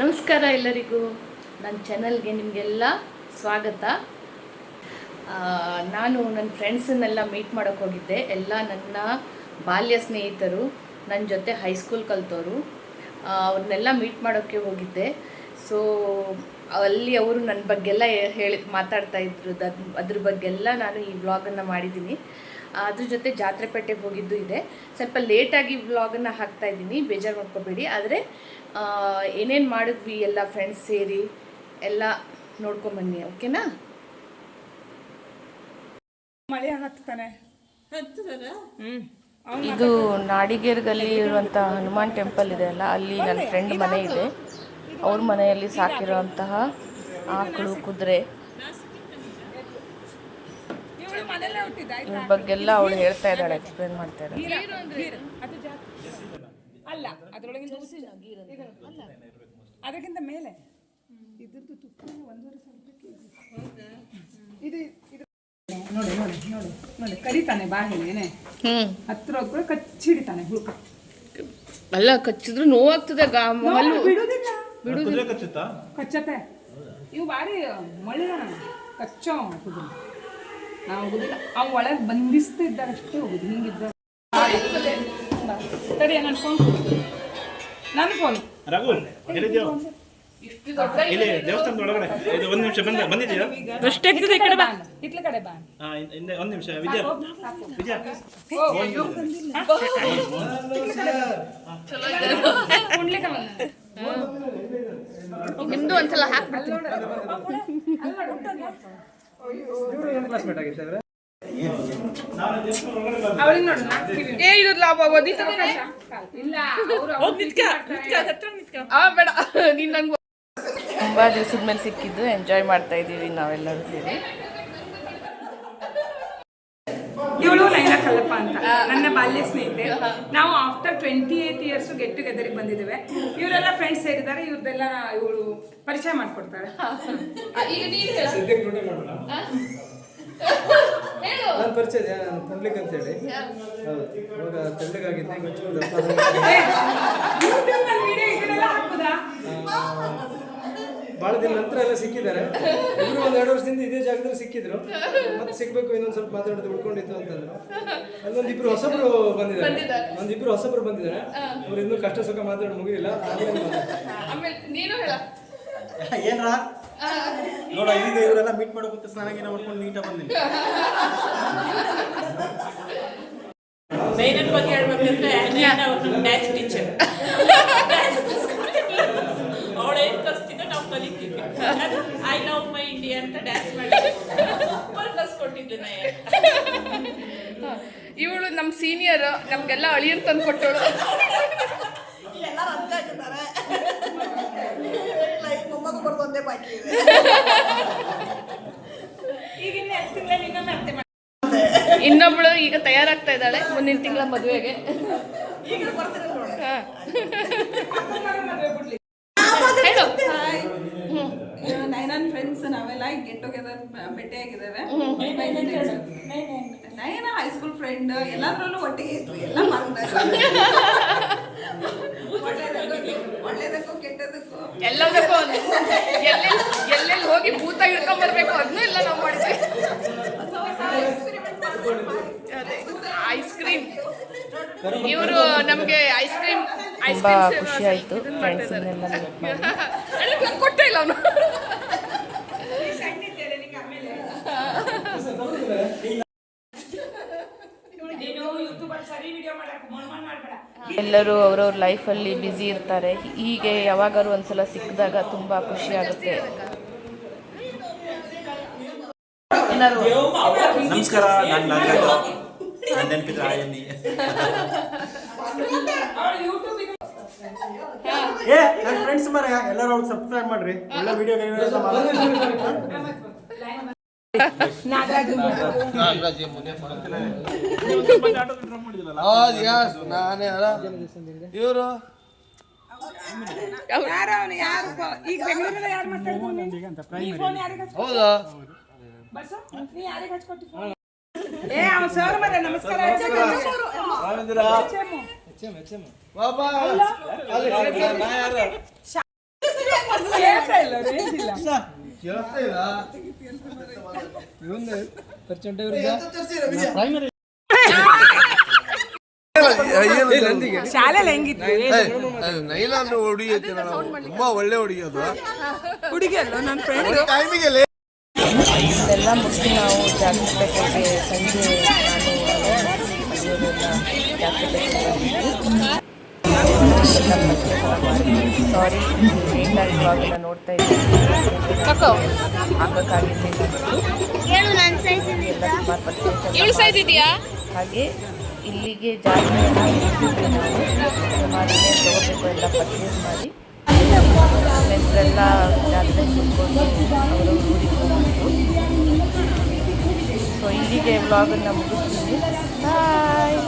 ನಮಸ್ಕಾರ ಎಲ್ಲರಿಗೂ, ನನ್ನ ಚಾನಲ್ಗೆ ನಿಮಗೆಲ್ಲ ಸ್ವಾಗತ. ನಾನು ನನ್ನ ಫ್ರೆಂಡ್ಸನ್ನೆಲ್ಲ ಮೀಟ್ ಮಾಡೋಕ್ಕೆ ಹೋಗಿದ್ದೆ. ಎಲ್ಲ ನನ್ನ ಬಾಲ್ಯ ಸ್ನೇಹಿತರು, ನನ್ನ ಜೊತೆ ಹೈಸ್ಕೂಲ್ ಕಲಿತವರು, ಅವ್ರನ್ನೆಲ್ಲ ಮೀಟ್ ಮಾಡೋಕ್ಕೆ ಹೋಗಿದ್ದೆ. ಸೊ ಅಲ್ಲಿ ಅವರು ನನ್ನ ಬಗ್ಗೆಲ್ಲ ಮಾತಾಡ್ತಾಯಿದ್ರು. ಅದ್ರ ಬಗ್ಗೆಲ್ಲ ನಾನು ಈ ವ್ಲಾಗನ್ನು ಮಾಡಿದ್ದೀನಿ. ಅದ್ರ ಜೊತೆ ಜಾತ್ರೆಪೇಟೆಗೆ ಹೋಗಿದ್ದು ಇದೆ. ಸ್ವಲ್ಪ ಲೇಟಾಗಿ ವ್ಲಾಗನ್ನು ಹಾಕ್ತಾಯಿದ್ದೀನಿ, ಬೇಜಾರು ಮಾಡ್ಕೋಬೇಡಿ. ಆದರೆ ಏನೇನು ಮಾಡಿದ್ವಿ ಎಲ್ಲ ಫ್ರೆಂಡ್ಸ್ ಸೇರಿ ಎಲ್ಲ ನೋಡ್ಕೊಂಬನ್ನಿ, ಓಕೆನಾ? ಇದು ನಾಡಿಗೇರ್ಗಲ್ಲಿ ಇರುವಂಥ ಹನುಮಾನ್ ಟೆಂಪಲ್ ಇದೆ ಅಲ್ಲ, ಅಲ್ಲಿ ನನ್ನ ಫ್ರೆಂಡ್ ಮನೆ ಇದೆ. ಅವ್ರ ಮನೆಯಲ್ಲಿ ಸಾಕಿರುವಂತಹ ಆಕಳು, ಕುದುರೆ, ಇದ್ರ ಬಗ್ಗೆಲ್ಲ ಅವಳು ಹೇಳ್ತಾ ಇದ್ದಾಳೆ, ಎಕ್ಸ್ಪ್ಲೇನ್ ಮಾಡ್ತಾ ಇದ್ದಾಳೆ. ಅಲ್ಲ, ಅದಕ್ಕಿಂತ ಮೇಲೆ ಇದ್ರದ್ದು ತುಪ್ಪ 1.5 kg. ಇದು ನೋಡಿ ನೋಡಿ ನೋಡಿ ನೋಡಿ, ಕಡಿತಾನೆ ಬಾಯಿಲೇನೆ. ಹತ್ರ ಕೂಡ ಕಚ್ಚಿಡಿತಾನೆ ಹುಡುಕ. ಅಲ್ಲ, ಕಚ್ಚಿದ್ರು ನೋವಾಗ್ತದೆ. ಬಿಡುದಿಲ್ಲ, ಕಚ್ಚತ್ತೆ. ಇವು ಬಾರಿ ಮಳಿದಾನ, ಕಚ್ಚೋ ಹಾಕುದಿಲ್ಲ. ನಾವು ಹೋಗುದಿಲ್ಲ, ಅವು ಒಳಗೆ ಬಂಧಿಸ್ತಾ ಇದ್ದಾರೆ ಅಷ್ಟೇ ಹೋಗುದು. ಹಿಂಗಿದ್ದ ತಡಿ, ನನ್ನ ಫೋನ್ ದೇವಸ್ಥಾನದ ಒಳಗಡೆ ಒಂದು ನಿಮಿಷ ಬಂದಿದ್ದೀರಾ? ಇಟ್ಲ ಕಡೆ ಬಾ. ಒಂದು ನಿಮಿಷ ವಿದ್ಯಾ ನಿಮ್ದು ಒಂದ್ಸಲ ಹಾಕ್ಬಿಡ್ತೀನಿ. ತುಂಬಾ ದಿವಸದ ಮೇಲೆ ಸಿಕ್ಕಿದ್ದು, ಎಂಜಾಯ್ ಮಾಡ್ತಾ ಇದೀವಿ ನಾವೆಲ್ಲರೂ ಸೇರಿ. ಇವಳು ನೈನಾ ಕಲ್ಲಪ್ಪ ಅಂತ ನನ್ನ ಬಾಲ್ಯ ಸ್ನೇಹಿತೆ. ನಾವು ಆಫ್ಟರ್ 28 years ಗೆಟ್ ಟುಗೆದರ್ಗೆ ಬಂದಿದ್ದೇವೆ. ಇವರೆಲ್ಲ ಫ್ರೆಂಡ್ಸ್ ಸೇರಿದ್ದಾರೆ. ಇವ್ರದ್ದೆಲ್ಲ ಇವಳು ಪರಿಚಯ ಮಾಡ್ಕೊಡ್ತಾರೆ. ಈಗ ನಾನು ಪರಿಚಯ ಇದೆ, ನಾನು ಪುಂಡ್ಲಿಕ್ ಅಂತ ಹೇಳಿ. ಇವಾಗ ತೆಳ್ಳಗಾಗಿದ್ದೆ, ಭಾಳ ದಿನ ನಂತರ ಎಲ್ಲ ಸಿಕ್ಕಿದ್ದಾರೆ. ಇವರು 1-2 ವರ್ಷದಿಂದ ಇದೇ ಜಾಗದಲ್ಲಿ ಸಿಕ್ಕಿದ್ರು. ಮತ್ತೆ ಸಿಗ್ಬೇಕು, ಇನ್ನೊಂದು ಸ್ವಲ್ಪ ಮಾತಾಡೋದು ಉಳ್ಕೊಂಡಿತ್ತು ಅಂತಂದ್ರು. ಅಲ್ಲೊಂದಿಬ್ರು ಹೊಸಬ್ರು ಬಂದಿದ್ದಾರೆ. ಅವ್ರು ಇನ್ನೂ ಕಷ್ಟ ಸುಖ ಮಾತಾಡೋ ಮುಗಿದಿಲ್ಲ. ಏನ್ರಾ ನೋಡ, ಈಗ ಇವರೆಲ್ಲ ಮೀಟ್ ಮಾಡೋಕೆ ಸ್ನಾನ ಗೀನ ಮಾಡ್ಕೊಂಡು ನೀಟಾಗಿ ಬಂದಿನಿ. ಮೇನನ್ ಬಗ್ಗೆ ಹೇಳ್ಬೇಕಂದ್ರೆ ಡ್ಯಾನ್ಸ್ ಟೀಚರ್. ಅವಳೇನು ಕಲಿಸ್ತಿದ್ದ ನಾವು ಕಲಿತಿದ್ವಿ. ಐ ಲವ್ ಮೈ ಇಂಡಿಯಾ ಅಂತ ಡ್ಯಾನ್ಸ್ ಮಾಡಿ ಸೂಪರ್ ಕಲಿಸ್ಕೊಟ್ಟಿದ್ದೆ ನಾ. ಇವಳು ನಮ್ಮ ಸೀನಿಯರ್, ನಮ್ಗೆಲ್ಲ ಅಳಿಯನ್ ತಂದು ಕೊಟ್ಟವಳು. ಎಲ್ಲರೂ ಅಂತ ಆಗಿದ್ದಾರೆ. ಮೊಮ್ಮಗ ಬರೋದೊಂದೇ ಬಾಕಿ ಇದೆ. ಇನ್ನೊಬ್ಳು ಈಗ ತಯಾರಾಗ್ತಾ ಇದ್ದಾಳೆ ಮುಂದಿನ ತಿಂಗಳ ಮದುವೆಗೆ. ನೈನನ್ ಫ್ರೆಂಡ್ಸ್ ನಾವೆಲ್ಲ ಗೆಟ್ ಟುಗೆದರ್ ಭೇಟಿಯಾಗಿದ್ದೇವೆ. ನೈನ ಹೈಸ್ಕೂಲ್ ಫ್ರೆಂಡ್, ಎಲ್ಲದರಲ್ಲೂ ಒಟ್ಟಿಗೆ ಇದ್ವಿ. ಎಲ್ಲ ಒಳ್ಳೇದಕ್ಕೂ ಕೆಟ್ಟದಕ್ಕೂ ಎಲ್ಲದಕ್ಕೂ ಎಲ್ಲೆಲ್ಲಿ ಹೋಗಿ ಭೂತ ಹಿಡ್ಕೊಂಡ್ ಬರ್ಬೇಕು ಅದನ್ನೂ ಇಲ್ಲ ನಾವು ಮಾಡಿದ್ವಿ. ಐಸ್ ಕ್ರೀಮ್, ಇವರು ನಮ್ಗೆ ಐಸ್ ಕ್ರೀಮ್ ಖುಷಿ ಆಯ್ತು. ಕೊಟ್ಟೇ ಇಲ್ಲ ಅವನು. ಎಲ್ಲರೂ ಅವ್ರವ್ರ ಲೈಫಲ್ಲಿ ಬ್ಯುಸಿ ಇರ್ತಾರೆ. ಹೀಗೆ ಯಾವಾಗಾರು ಒಂದ್ಸಲ ಸಿಕ್ಕಿದಾಗ ತುಂಬ ಖುಷಿ ಆಗುತ್ತೆ. ನಮಸ್ಕಾರ, ನಾನು ನಾಗರಾಜ್. ನನ್ನ ನೆನಪಿದ್ರೆ ಆಯನ್ನಿ. ನನ್ನ ಫ್ರೆಂಡ್ಸ್ ಮರ ಎಲ್ಲರೂ ಅವ್ರಿಗೆ ಸಬ್ಸ್ಕ್ರೈಬ್ ಮಾಡ್ರಿ. ಒಳ್ಳೆ ವಿಡಿಯೋ ಇವರು ಈಗ ಬೆಂಗಳೂರಲ್ಲಿ ಯಾರು ಮಾತಾಡ್ತಾರೆ? ಹೌದಾ? ಸರ್ ಮರೆ ನಮಸ್ಕಾರ. ಬಾಬಾ ಅಲ್ಲ ರೇಂಜ್ ಇಲ್ಲ. ಪ್ರೈಮರಿ ಶಾಲೆಯಲ್ಲಿ ಹೆಂಗಿತ್ತು ನೈಲಾನ್ ಹೊಡಿಯುತ್ತೆ ತುಂಬಾ ಒಳ್ಳೆ ಹೊಡಿಯೋದು ಹುಡುಗಿ ಅಲ್ಲ ನನ್ನ ಫ್ರೆಂಡ್ ಟೈಮಿಗೆ ಇದೆಲ್ಲ ಮುಗಿಸಿ ನಾವು ಜಾಗೃತಕ್ಕೆ ಸಂಜೆ ಸಾರಿ ಲೇಟಾಗಿ ಇವಾಗೆಲ್ಲ ನೋಡ್ತಾ ಇದ್ದೀವಿ ಹಾಕೋಕ್ಕಾಗಿದ್ದೆ ಎಲ್ಲ ಸುಮಾರು ಹಾಗೆ ಇಲ್ಲಿಗೆ ಜಾತ್ರೆಯನ್ನು ಮಾಡಿನೇ ತಗೋಬೇಕು ಎಲ್ಲ ಪರ್ಚೇಸ್ ಮಾಡಿ ನೆಂಟರೆಲ್ಲ ಜಾತ್ರೆ ಕೂತ್ಕೊಂಡು ಅವರು ಊರಿಗೆ ಹೋಗ್ಬೋದು. ಸೊ ಇಲ್ಲಿಗೆ ವ್ಲಾಗನ್ನು ಮುಗಿಸ್ತೀನಿ. ಬಾಯ್.